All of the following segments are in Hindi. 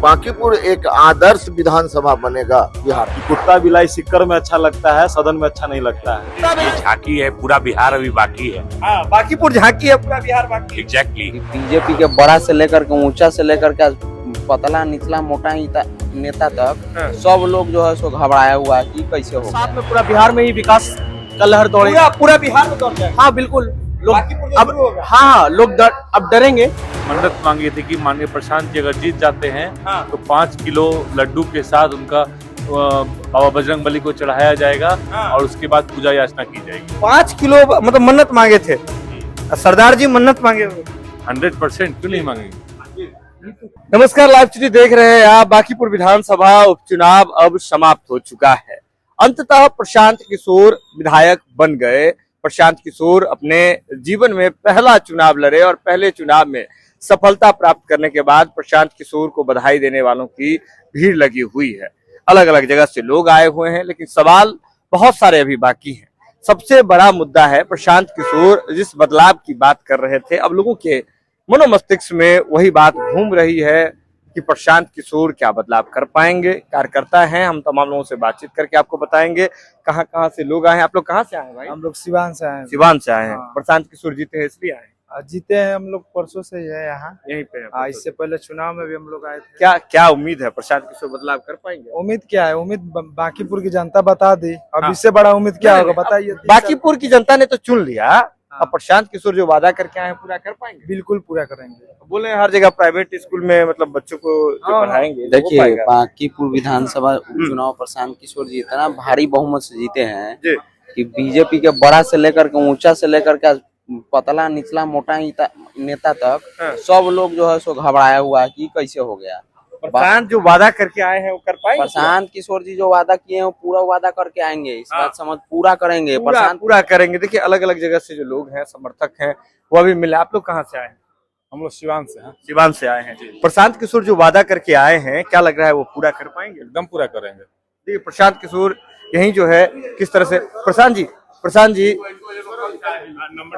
बांकीपुर एक आदर्श विधानसभा बनेगा बिहार में। कुत्ता बिलाई सिक्कर में अच्छा लगता है, सदन में अच्छा नहीं लगता है। ये झांकी है, पूरा बिहार अभी बाकी है। हाँ, बांकीपुर झांकी है, पूरा बिहार बाकी। एग्जैक्टली। बीजेपी के बड़ा से लेकर के ऊंचा से लेकर के पतला निचला मोटा नेता तक सब लोग जो है सो घबराया हुआ है कि कैसे हो। साथ में पूरा बिहार में ही विकास का लहर दौड़े, पूरा बिहार में दौड़ जाए। हाँ बिल्कुल, लोग अब हाँ लोग अब डरेंगे। मन्नत मांगी थी कि माननीय प्रशांत जी अगर जीत जाते हैं तो 5 किलो लड्डू के साथ उनका बाबा बजरंग बली को चढ़ाया जाएगा और उसके बाद पूजा याचना की जाएगी। 5 किलो मतलब मन्नत मांगे थे सरदार जी, मन्नत मांगे 100% क्यों नहीं मांगेंगे। नमस्कार, लाइव स्ट्रीम देख रहे हैं आप। बांकीपुर विधानसभा उपचुनाव अब समाप्त हो चुका है। अंततः प्रशांत किशोर विधायक बन गए। प्रशांत किशोर अपने जीवन में पहला चुनाव लड़े और पहले चुनाव में सफलता प्राप्त करने के बाद प्रशांत किशोर को बधाई देने वालों की भीड़ लगी हुई है। अलग अलग जगह से लोग आए हुए हैं, लेकिन सवाल बहुत सारे अभी बाकी हैं। सबसे बड़ा मुद्दा है प्रशांत किशोर जिस बदलाव की बात कर रहे थे, अब लोगों के मनोमस्तिष्क में वही बात घूम रही है कि प्रशांत किशोर क्या बदलाव कर पाएंगे। कार्यकर्ता हैं, हम तमाम लोगों से बातचीत करके आपको बताएंगे कहाँ कहाँ से लोग आए हैं। आप लोग कहाँ से आए हैं भाई? हम लोग सिवान से आए हैं। सिवान से आए हैं। हाँ। प्रशांत किशोर जीते हैं इसलिए आए हैं? जीते हैं हम लोग, परसों से ही है यहाँ। यहीं पे हैं। इससे पहले चुनाव में भी हम लोग आए थे। क्या उम्मीद है प्रशांत किशोर बदलाव कर पाएंगे? उम्मीद क्या है? उम्मीद बांकीपुर की जनता बता दी। अब हाँ। इससे बड़ा उम्मीद क्या होगा बताइए। बांकीपुर की जनता ने तो चुन लिया, अब प्रशांत किशोर जो वादा करके आए हैं पूरा कर पाएंगे? बिल्कुल पूरा करेंगे। बोले हर जगह प्राइवेट स्कूल में मतलब बच्चों को जो पढ़ाएंगे। देखिए, बांकीपुर विधानसभा उपचुनाव प्रशांत किशोर जी इतना भारी बहुमत से जीते हैं कि बीजेपी के बड़ा से लेकर के ऊंचा से लेकर के पतला निचला मोटा नेता तक सब लोग जो है सो घबराया हुआ है कि कैसे हो गया। प्रशांत जो वादा करके आए हैं वो कर पाएंगे? प्रशांत किशोर जी जो वादा किए हैं वो पूरा वादा करके आएंगे। इस बात समझ पूरा करेंगे, पूरा करेंगे। देखिए, अलग अलग जगह से जो लोग हैं, समर्थक हैं, वो अभी मिले। आप लोग कहाँ से आए हैं? हम लोग सिवान से हैं। सिवान से आए हैं। प्रशांत किशोर जो वादा करके आए हैं, क्या लग रहा है वो पूरा कर पाएंगे? एकदम पूरा करेंगे। देखिए, प्रशांत किशोर यही जो है किस तरह से प्रशांत जी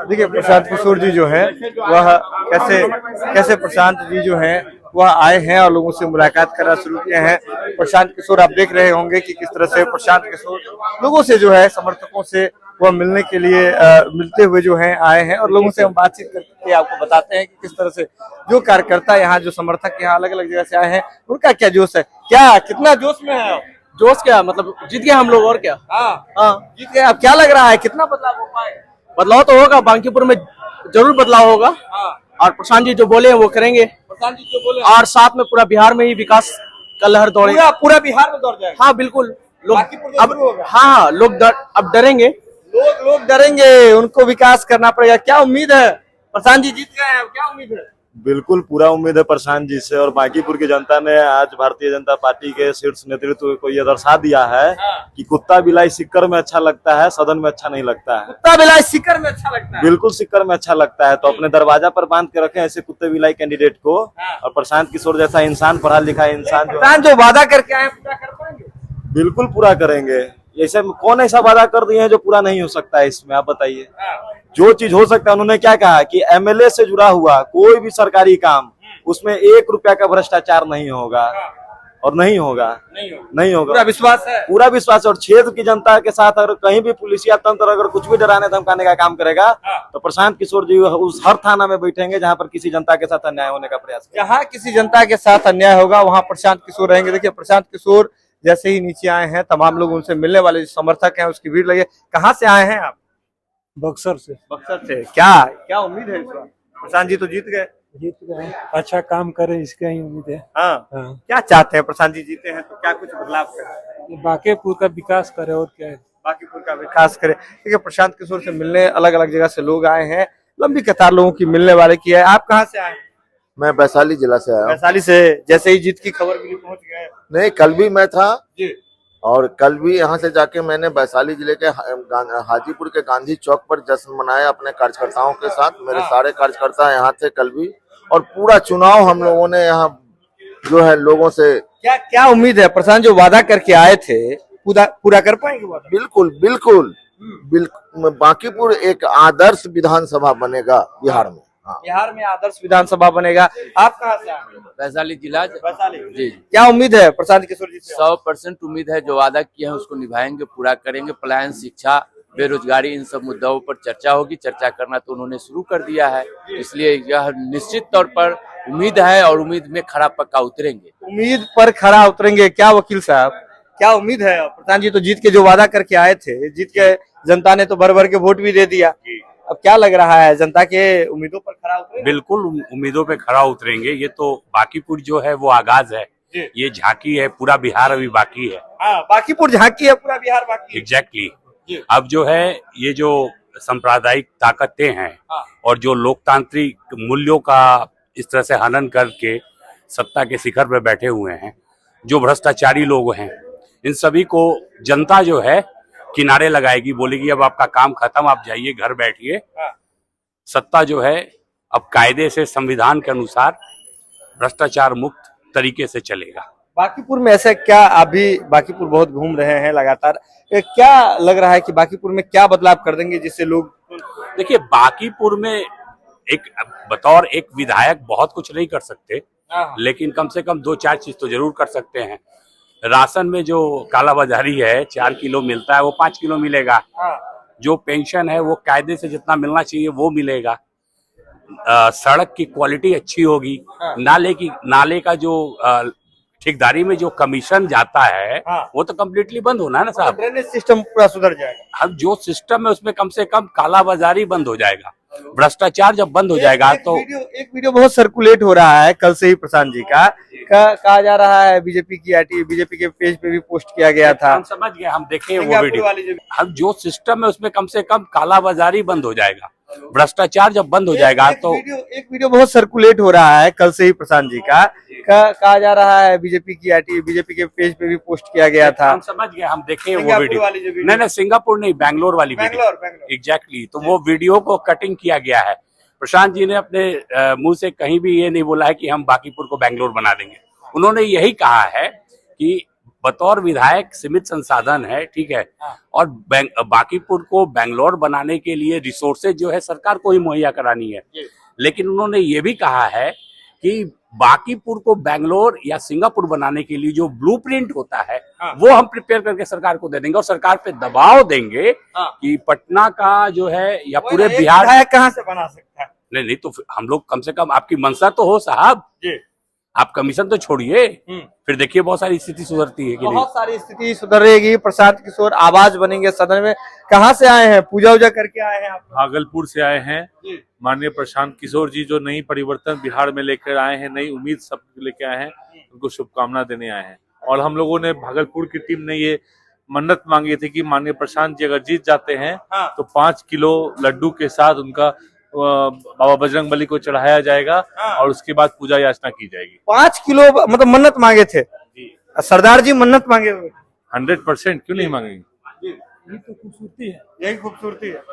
देखिए, प्रशांत किशोर जी जो है वह कैसे प्रशांत जी जो है वह आए हैं और लोगों से मुलाकात करना शुरू किए हैं। प्रशांत किशोर आप देख रहे होंगे कि किस तरह से प्रशांत किशोर लोगों से जो है, समर्थकों से वह मिलने के लिए मिलते हुए जो है आए हैं और लोगों से हम बातचीत करके आपको बताते हैं कि किस तरह से जो कार्यकर्ता यहाँ, जो समर्थक यहाँ अलग अलग जगह से आए हैं, उनका क्या जोश है, क्या कितना जोश में है। जोश क्या मतलब, जीत गया हम लोग और क्या। हाँ जीत गए। अब क्या लग रहा है, कितना बदलाव हो पाएगा? बदलाव तो होगा, बांकीपुर में जरूर बदलाव होगा। और प्रशांत जी जो बोले हैं वो करेंगे। प्रशांत जी जो बोले और साथ में पूरा बिहार में ही विकास का लहर दौड़े, पूरा बिहार में दौड़ जाएगा। हाँ बिल्कुल, लोग अब हाँ लोग अब डरेंगे। लोग डरेंगे, उनको विकास करना पड़ेगा। क्या उम्मीद है? प्रशांत जी जीत गए हैं, क्या उम्मीद है? बिल्कुल पूरा उम्मीद है प्रशांत जी से। और बांकीपुर की जनता ने आज भारतीय जनता पार्टी के शीर्ष नेतृत्व को यह दर्शा दिया है कि कुत्ता बिलाई सिक्कर में अच्छा लगता है, सदन में अच्छा नहीं लगता है। कुत्ता बिलाई सिक्कर में अच्छा लगता है? बिल्कुल सिक्कर में अच्छा लगता है। तो अपने दरवाजा पर बांध के रखें ऐसे कुत्ते बिलाई कैंडिडेट को। और प्रशांत किशोर जैसा इंसान, पढ़ा लिखा इंसान जो वादा करके आए पूरा कर पाएंगे? बिल्कुल पूरा करेंगे। ऐसे कौन ऐसा वादा कर दिए हैं जो पूरा नहीं हो सकता है इसमें, आप बताइए। जो चीज हो सकता है, उन्होंने क्या कहा कि एमएलए से जुड़ा हुआ कोई भी सरकारी काम, उसमें 1 रुपया का भ्रष्टाचार नहीं होगा और नहीं होगा। पूरा विश्वास है? पूरा विश्वास है। और क्षेत्र की जनता के साथ अगर कहीं भी पुलिसिया तंत्र अगर कुछ भी डराने धमकाने का काम करेगा तो प्रशांत किशोर जी उस हर थाना में बैठेंगे जहां पर किसी जनता के साथ अन्याय होने का प्रयास। जहाँ किसी जनता के साथ अन्याय होगा वहाँ प्रशांत किशोर रहेंगे। देखिए, प्रशांत किशोर जैसे ही नीचे आए हैं, तमाम लोग उनसे मिलने वाले समर्थक हैं, उसकी भीड़ लगी। कहाँ से आए हैं आप? बक्सर से। बक्सर से। क्या उम्मीद है इस बार? प्रशांत जी तो जीत गए। अच्छा काम करें इसका ही उम्मीद है। हाँ। क्या चाहते हैं? प्रशांत जी जीते हैं तो क्या कुछ बदलाव करें? बांकीपुर का विकास करे और क्या है। बांकीपुर का विकास करे। देखिए, प्रशांत किशोर से मिलने अलग अलग जगह से लोग आए हैं, लंबी कतार लोगों की मिलने वाले की है। आप कहाँ से आए? मैं वैशाली जिला से आया हूँ। वैशाली से। जैसे ही जीत की खबर मिली पहुंच गए? नहीं, कल भी मैं था जी। और कल भी यहाँ से जाके मैंने वैशाली जिले के हाजीपुर के गांधी चौक पर जश्न मनाया अपने कार्यकर्ताओं के साथ। मेरे सारे कार्यकर्ता यहाँ थे कल भी, और पूरा चुनाव हम लोगों ने यहाँ जो है लोगों से। क्या उम्मीद है? प्रशांत जो वादा करके आए थे पूरा कर पाएंगे? बिल्कुल। बांकीपुर एक आदर्श विधानसभा बनेगा बिहार में। हाँ। बिहार में आदर्श विधानसभा बनेगा। आप कहाँ से आए हैं? वैशाली जिला वैशाली। जी क्या उम्मीद है प्रशांत किशोर जी से? 100% उम्मीद है। जो वादा किए हैं उसको निभाएंगे, पूरा करेंगे। पलायन, शिक्षा, बेरोजगारी, इन सब मुद्दों पर चर्चा होगी। चर्चा करना तो उन्होंने शुरू कर दिया है, इसलिए यह निश्चित तौर पर उम्मीद है और उम्मीद में खरा पक्का उतरेंगे। उम्मीद पर खरा उतरेंगे। क्या वकील साहब, क्या उम्मीद है? प्रधान जी तो जीत के जो वादा करके आए थे, जीत के जनता ने तो भर भर के वोट भी दे दिया। अब क्या लग रहा है, जनता के उम्मीदों पर खरा उतरेंगे? बिल्कुल उम्मीदों पे खरा उतरेंगे। ये तो बांकीपुर जो है वो आगाज है, ये झांकी है, पूरा बिहार अभी बाकी है। हाँ, बांकीपुर झांकी है, पूरा बिहार बाकी है। एग्जैक्टली। अब जो है ये जो सांप्रदायिक ताकतें हैं और जो लोकतांत्रिक मूल्यों का इस तरह से हनन करके सत्ता के शिखर पर बैठे हुए हैं, जो भ्रष्टाचारी लोग हैं, इन सभी को जनता जो है किनारे लगाएगी, बोलेगी अब आपका काम खत्म, आप जाइए घर बैठिए। सत्ता जो है अब कायदे से, संविधान के अनुसार भ्रष्टाचार मुक्त तरीके से चलेगा। बांकीपुर में ऐसा क्या, आप भी बांकीपुर बहुत घूम रहे हैं लगातार, क्या लग रहा है कि बांकीपुर में क्या बदलाव कर देंगे जिससे लोग? देखिए, बांकीपुर में एक बतौर एक विधायक बहुत कुछ नहीं कर सकते, लेकिन कम से कम 2-4 चीज तो जरूर कर सकते हैं। राशन में जो कालाबाजारी है, 4 किलो मिलता है वो 5 किलो मिलेगा। जो पेंशन है वो कायदे से जितना मिलना चाहिए वो मिलेगा। सड़क की क्वालिटी अच्छी होगी। नाले का जो ठेकेदारी में जो कमीशन जाता है वो तो कम्प्लीटली बंद होना है ना साहब। ड्रेनेज सिस्टम पूरा सुधर जाएगा। अब जो सिस्टम है उसमें कम से कम कालाबाजारी बंद हो जाएगा। भ्रष्टाचार जब बंद हो जाएगा तो एक वीडियो बहुत सर्कुलेट हो रहा है कल से ही प्रशांत जी का, कहा जा रहा है बीजेपी के पेज पे भी पोस्ट किया गया था। हम समझ गए, हम देखे वो वीडियो। अब जो सिस्टम है उसमें कम से कम कालाबाजारी बंद हो जाएगा। भ्रष्टाचार जब बंद हो जाएगा तो एक वीडियो बहुत सर्कुलेट हो रहा है कल से ही प्रशांत जी का, कहा जा रहा है बीजेपी के पेज पे भी पोस्ट किया गया था। हम समझ गए, हम देखे वो वीडियो। नहीं, सिंगापुर नहीं, बैंगलोर वाली वीडियो। एग्जैक्टली। तो वो वीडियो को कटिंग किया गया है। प्रशांत जी ने अपने मुंह से कहीं भी ये नहीं बोला है कि हम बांकीपुर को बैंगलोर बना देंगे। उन्होंने यही कहा है कि बतौर विधायक सीमित संसाधन है, ठीक है, और बांकीपुर को बैंगलोर बनाने के लिए रिसोर्सेज जो है सरकार को ही मुहैया करानी है। लेकिन उन्होंने ये भी कहा है कि बांकीपुर को बैंगलोर या सिंगापुर बनाने के लिए जो ब्लूप्रिंट होता है वो हम प्रिपेयर करके सरकार को दे देंगे और सरकार पे दबाव देंगे कि पटना का जो है या पूरे बिहार कहाँ से बना सकता है। नहीं तो हम लोग कम से कम, आपकी मंशा तो हो साहब, आप कमीशन तो छोड़िए, फिर देखिए बहुत सारी स्थिति सुधरती है कि नहीं। बहुत सारी स्थिति सुधरेगी। प्रशांत किशोर आवाज बनेंगे सदन में। कहाँ से आए हैं? पूजा उजा करके आए हैं आप? भागलपुर से आए हैं। माननीय प्रशांत किशोर जी जो नई परिवर्तन बिहार में लेकर आए हैं, नई उम्मीद सब लेके आए हैं, उनको शुभकामना देने आए हैं। और हम लोगों ने, भागलपुर की टीम ने ये मन्नत मांगी थी कि माननीय प्रशांत जी अगर जीत जाते हैं तो 5 किलो लड्डू के साथ उनका बाबा बजरंगबली को चढ़ाया जाएगा और उसके बाद पूजा याचना की जाएगी। 5 किलो मतलब मन्नत मांगे थे सरदार जी, मन्नत मांगे हुए। 100% क्यों नहीं मांगेंगे? यही तो खूबसूरती है। यही खूबसूरती है।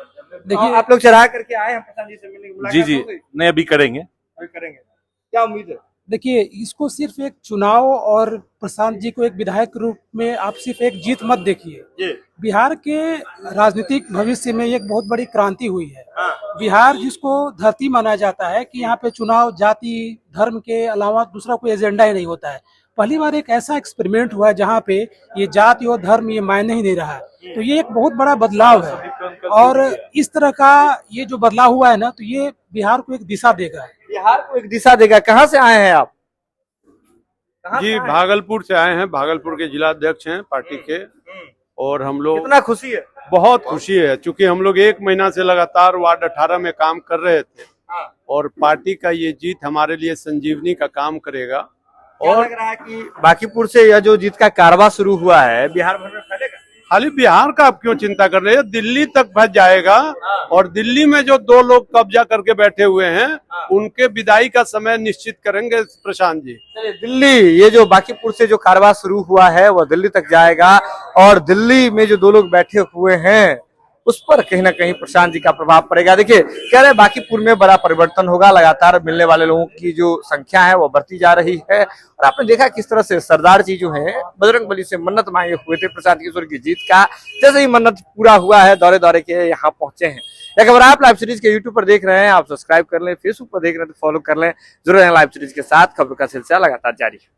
देखिए, आप लोग चढ़ा करके आए हैं प्रशांत जी से मिलने? जी नहीं, अभी करेंगे। क्या उम्मीद है? देखिए, इसको सिर्फ एक चुनाव और प्रशांत जी को एक विधायक के रूप में आप सिर्फ एक जीत मत देखिए। बिहार के राजनीतिक भविष्य में एक बहुत बड़ी क्रांति हुई है। बिहार जिसको धरती माना जाता है कि यहाँ पे चुनाव जाति धर्म के अलावा दूसरा कोई एजेंडा ही नहीं होता है। पहली बार एक ऐसा एक्सपेरिमेंट हुआ है जहाँ पे ये जाति और धर्म ये मायने ही नहीं रहा है। तो ये एक बहुत बड़ा बदलाव है और इस तरह का ये जो बदलाव हुआ है ना, तो ये बिहार को एक दिशा देगा। बिहार को एक दिशा देगा। कहाँ से आए हैं आप? जी, भागलपुर से आए हैं। भागलपुर के जिला अध्यक्ष हैं पार्टी के। और हम लोग, कितना खुशी है? बहुत खुशी है, क्योंकि हम लोग 1 महीना से लगातार वार्ड 18 में काम कर रहे थे और पार्टी का ये जीत हमारे लिए संजीवनी का काम करेगा। और लग रहा है कि बांकीपुर से यह जो जीत का कारवा शुरू हुआ है बिहार भर में फैलेगा? खाली बिहार का आप क्यों चिंता कर रहे हैं? दिल्ली तक पहुंच जाएगा। और दिल्ली में जो 2 लोग कब्जा करके बैठे हुए हैं उनके विदाई का समय निश्चित करेंगे प्रशांत जी। दिल्ली, ये जो बांकीपुर से जो कारवा शुरू हुआ है वो दिल्ली तक जाएगा और दिल्ली में जो 2 लोग बैठे हुए हैं उस पर कहीं ना कहीं प्रशांत जी का प्रभाव पड़ेगा। देखिए, कह रहे बांकीपुर में बड़ा परिवर्तन होगा। लगातार मिलने वाले लोगों की जो संख्या है वो बढ़ती जा रही है और आपने देखा किस तरह से सरदार जी जो है बजरंगबली से मन्नत मांगे हुए थे प्रशांत किशोर की जीत का। जैसे ही मन्नत पूरा हुआ है, दौरे दौरे के यहाँ पहुंचे हैं। या खबर आप लाइव सीरीज के यूट्यूब पर देख रहे हैं, आप सब्सक्राइब कर लें, फेसबुक पर देख रहे हैं तो फॉलो कर लें। जरूर लाइव सीरीज के साथ खबर का सिलसिला लगातार जारी है।